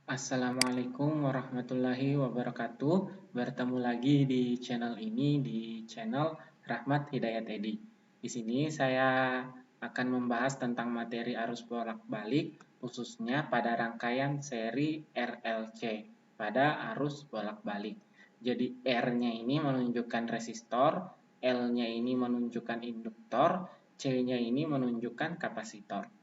Assalamualaikum warahmatullahi wabarakatuh. Bertemu lagi di channel ini, di channel Rahmat Hidayat Edi. Di sini saya akan membahas tentang materi arus bolak-balik, khususnya pada rangkaian seri RLC pada arus bolak-balik. Jadi R-nya ini menunjukkan resistor, L-nya ini menunjukkan induktor, C-nya ini menunjukkan kapasitor.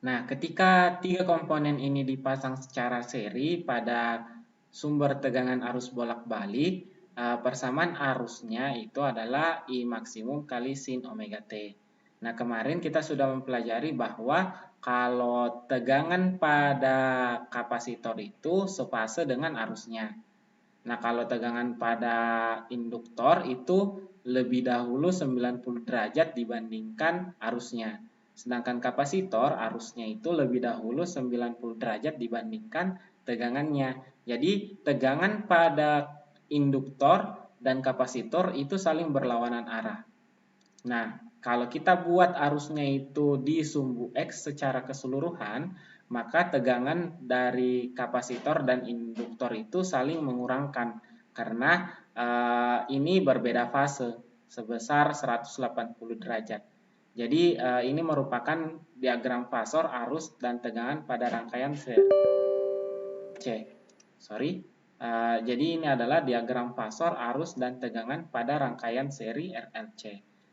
Nah, ketika tiga komponen ini dipasang secara seri pada sumber tegangan arus bolak-balik, persamaan arusnya itu adalah I maksimum kali sin omega T. Nah, kemarin kita sudah mempelajari bahwa kalau tegangan pada kapasitor itu sefase dengan arusnya. Nah, kalau tegangan pada induktor itu lebih dahulu 90 derajat dibandingkan arusnya. Sedangkan kapasitor arusnya itu lebih dahulu 90 derajat dibandingkan tegangannya. Jadi, tegangan pada induktor dan kapasitor itu saling berlawanan arah. Nah, kalau kita buat arusnya itu di sumbu X secara keseluruhan, maka tegangan dari kapasitor dan induktor itu saling mengurangkan karena ini berbeda fase sebesar 180 derajat. Jadi ini merupakan diagram fasor arus dan tegangan pada rangkaian C. Jadi ini adalah diagram fasor arus dan tegangan pada rangkaian seri RLC.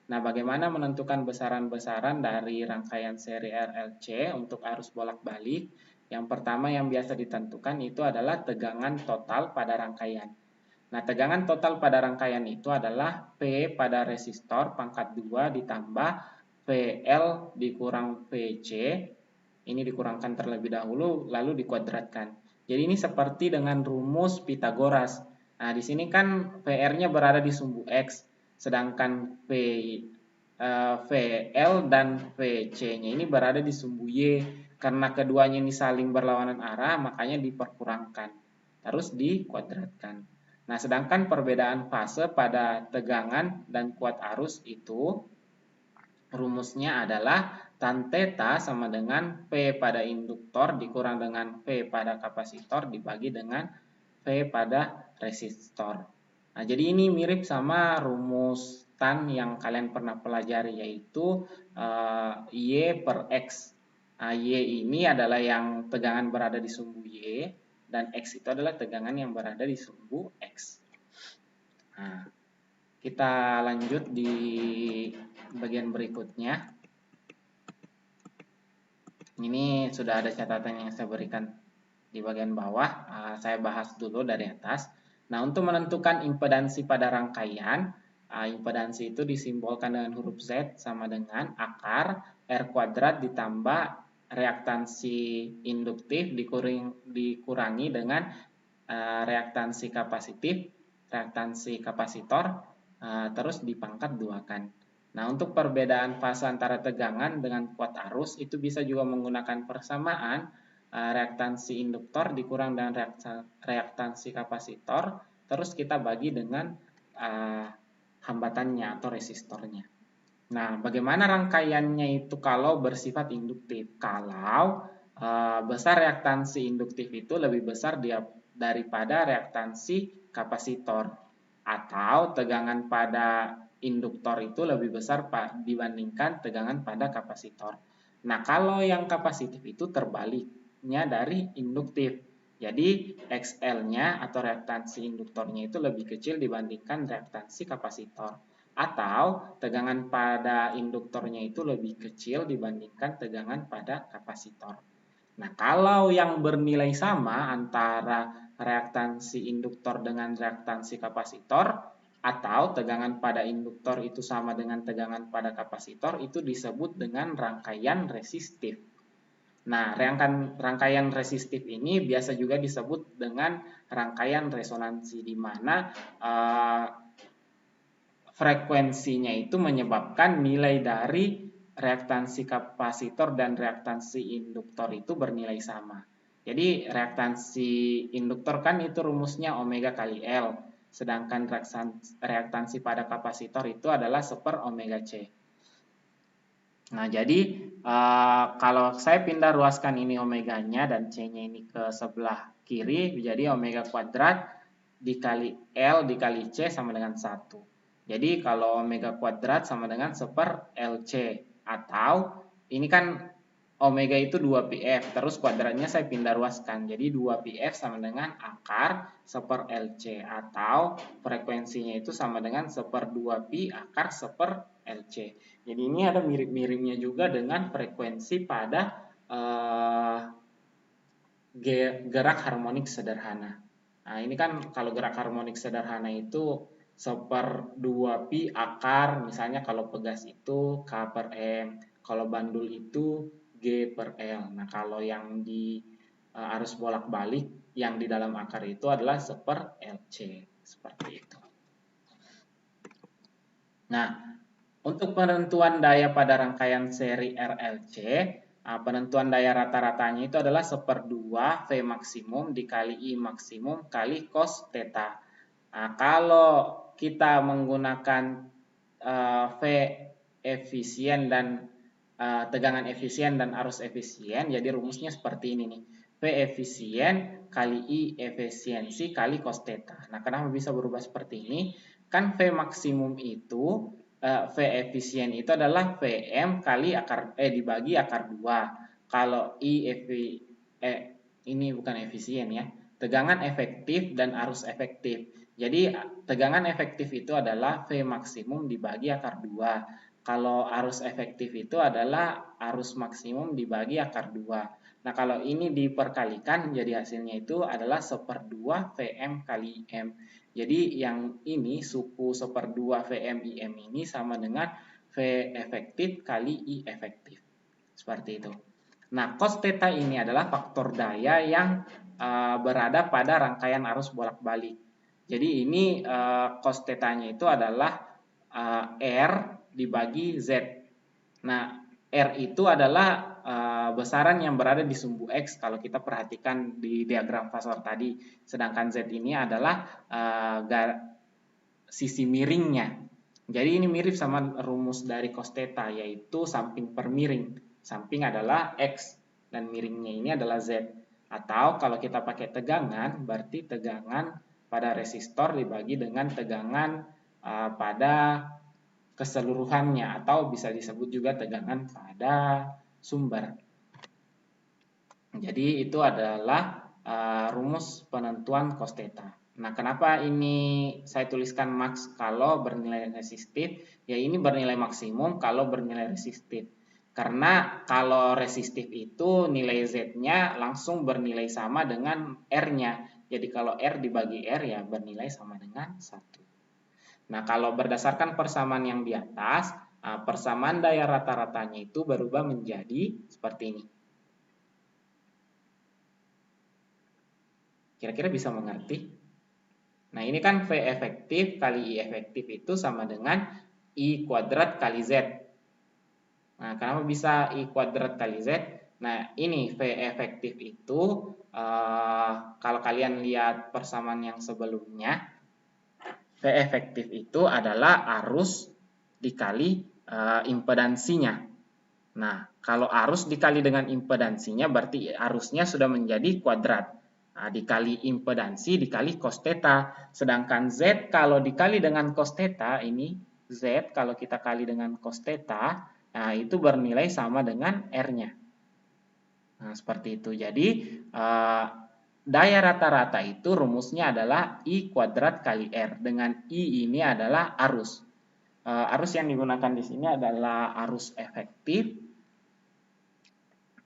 Nah, bagaimana menentukan besaran-besaran dari rangkaian seri RLC untuk arus bolak-balik? Yang pertama yang biasa ditentukan itu adalah tegangan total pada rangkaian. Nah, tegangan total pada rangkaian itu adalah P pada resistor pangkat 2 ditambah PL dikurang PC. Ini dikurangkan terlebih dahulu, lalu dikuadratkan. Jadi ini seperti dengan rumus Pitagoras. Nah, di sini kan PR-nya berada di sumbu X, sedangkan VL dan VC-nya ini berada di sumbu Y. Karena keduanya ini saling berlawanan arah, makanya diperkurangkan. Terus dikuadratkan. Nah, sedangkan perbedaan fase pada tegangan dan kuat arus itu rumusnya adalah tan theta sama dengan P pada induktor dikurang dengan P pada kapasitor dibagi dengan V pada resistor. Nah, jadi ini mirip sama rumus tan yang kalian pernah pelajari, yaitu Y per X. Nah, Y ini adalah yang tegangan berada di sumbu Y, dan X itu adalah tegangan yang berada di sumbu X. Nah, kita lanjut di bagian berikutnya. Ini sudah ada catatan yang saya berikan di bagian bawah. Saya bahas dulu dari atas. Nah, untuk menentukan impedansi pada rangkaian, impedansi itu disimbolkan dengan huruf Z sama dengan akar R kuadrat ditambah reaktansi induktif dikurangi dengan reaktansi kapasitif, reaktansi kapasitor, terus dipangkat 2-kan. Nah, untuk perbedaan fase antara tegangan dengan kuat arus itu bisa juga menggunakan persamaan reaktansi induktor dikurang dengan reaktansi kapasitor, terus kita bagi dengan hambatannya atau resistornya. Nah, bagaimana rangkaiannya itu kalau bersifat induktif? Kalau besar reaktansi induktif itu lebih besar daripada reaktansi kapasitor, atau tegangan pada induktor itu lebih besar dibandingkan tegangan pada kapasitor. Nah, kalau yang kapasitif itu terbaliknya dari induktif. Jadi, XL-nya atau reaktansi induktornya itu lebih kecil dibandingkan reaktansi kapasitor. Atau tegangan pada induktornya itu lebih kecil dibandingkan tegangan pada kapasitor. Nah, kalau yang bernilai sama antara reaktansi induktor dengan reaktansi kapasitor, atau tegangan pada induktor itu sama dengan tegangan pada kapasitor, itu disebut dengan rangkaian resistif. Nah, rangkaian resistif ini biasa juga disebut dengan rangkaian resonansi, di mana frekuensinya itu menyebabkan nilai dari reaktansi kapasitor dan reaktansi induktor itu bernilai sama. Jadi reaktansi induktor kan itu rumusnya omega kali L, sedangkan reaktansi pada kapasitor itu adalah 1/omega C. Nah, jadi kalau saya pindah ruaskan ini omeganya dan C-nya ini ke sebelah kiri, jadi omega kuadrat dikali L dikali C sama dengan 1. Jadi kalau omega kuadrat sama dengan 1/LC. Atau ini kan omega itu 2πf, terus kuadratnya saya pindah ruaskan. Jadi 2πf sama dengan akar 1/LC. Atau frekuensinya itu sama dengan 1/2pi akar 1/LC. Jadi ini ada mirip-miripnya juga dengan frekuensi pada gerak harmonik sederhana. Nah, ini kan kalau gerak harmonik sederhana itu 1/2pi akar, misalnya kalau pegas itu K/M, kalau bandul itu G/L. Nah, kalau yang di arus bolak-balik yang di dalam akar itu adalah 1/LC, seperti itu. Nah, untuk penentuan daya pada rangkaian seri RLC, penentuan daya rata-ratanya itu adalah 1/2 V maksimum dikali I maksimum kali cos theta. Nah, kalau kita menggunakan V efisien dan tegangan efisien dan arus efisien, jadi rumusnya seperti ini nih. V efisien kali I efisiensi kali cos theta. Nah, kenapa bisa berubah seperti ini? Kan V maksimum itu, V efisien itu adalah Vm kali akar dibagi akar 2. Kalau ini bukan efisien ya. Tegangan efektif dan arus efektif. Jadi tegangan efektif itu adalah V maksimum dibagi akar 2. Kalau arus efektif itu adalah arus maksimum dibagi akar 2. Nah, kalau ini diperkalikan jadi hasilnya itu adalah 1/2 Vm kali M. Jadi yang ini suku 1/2 Vm IM ini sama dengan V efektif kali I efektif. Seperti itu. Nah, cos theta ini adalah faktor daya yang berada pada rangkaian arus bolak-balik. Jadi ini cos theta-nya itu adalah R dibagi Z. Nah, R itu adalah besaran yang berada di sumbu X kalau kita perhatikan di diagram fasor tadi. Sedangkan Z ini adalah sisi miringnya. Jadi ini mirip sama rumus dari cos theta, yaitu samping per miring. Samping adalah X dan miringnya ini adalah Z. Atau kalau kita pakai tegangan, berarti tegangan pada resistor dibagi dengan tegangan pada keseluruhannya, atau bisa disebut juga tegangan pada sumber. Jadi itu adalah rumus penentuan cos theta. Nah, kenapa ini saya tuliskan max kalau bernilai resistif? Ya, ini bernilai maksimum kalau bernilai resistif. Karena kalau resistif itu nilai Z-nya langsung bernilai sama dengan R-nya. Jadi kalau R dibagi R ya bernilai sama dengan 1. Nah, kalau berdasarkan persamaan yang di atas, persamaan daya rata-ratanya itu berubah menjadi seperti ini. Kira-kira bisa mengerti? Nah, ini kan V efektif kali I efektif itu sama dengan I kuadrat kali Z. Nah, kenapa bisa I kuadrat kali Z? Nah, ini V efektif itu, kalau kalian lihat persamaan yang sebelumnya, V efektif itu adalah arus dikali impedansinya. Nah, kalau arus dikali dengan impedansinya, berarti arusnya sudah menjadi kuadrat. Nah, dikali impedansi dikali cos theta. Sedangkan Z kalau dikali dengan cos theta, ini Z kalau kita kali dengan cos theta, nah itu bernilai sama dengan R-nya. Nah, seperti itu. Jadi, daya rata-rata itu rumusnya adalah I kuadrat kali R. Dengan I ini adalah arus. Arus yang digunakan di sini adalah arus efektif.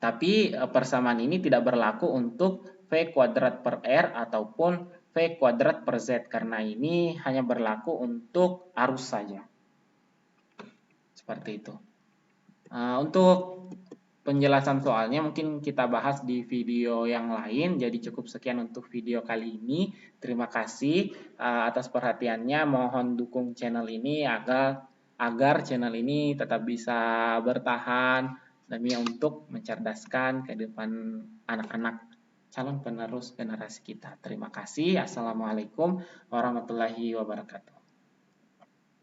Tapi persamaan ini tidak berlaku untuk V kuadrat per R ataupun V kuadrat per Z, karena ini hanya berlaku untuk arus saja. Seperti itu. Untuk penjelasan soalnya mungkin kita bahas di video yang lain. Jadi cukup sekian untuk video kali ini. Terima kasih atas perhatiannya. Mohon dukung channel ini agar channel ini tetap bisa bertahan demi untuk mencerdaskan kehidupan anak-anak calon penerus generasi kita. Terima kasih. Assalamualaikum warahmatullahi wabarakatuh.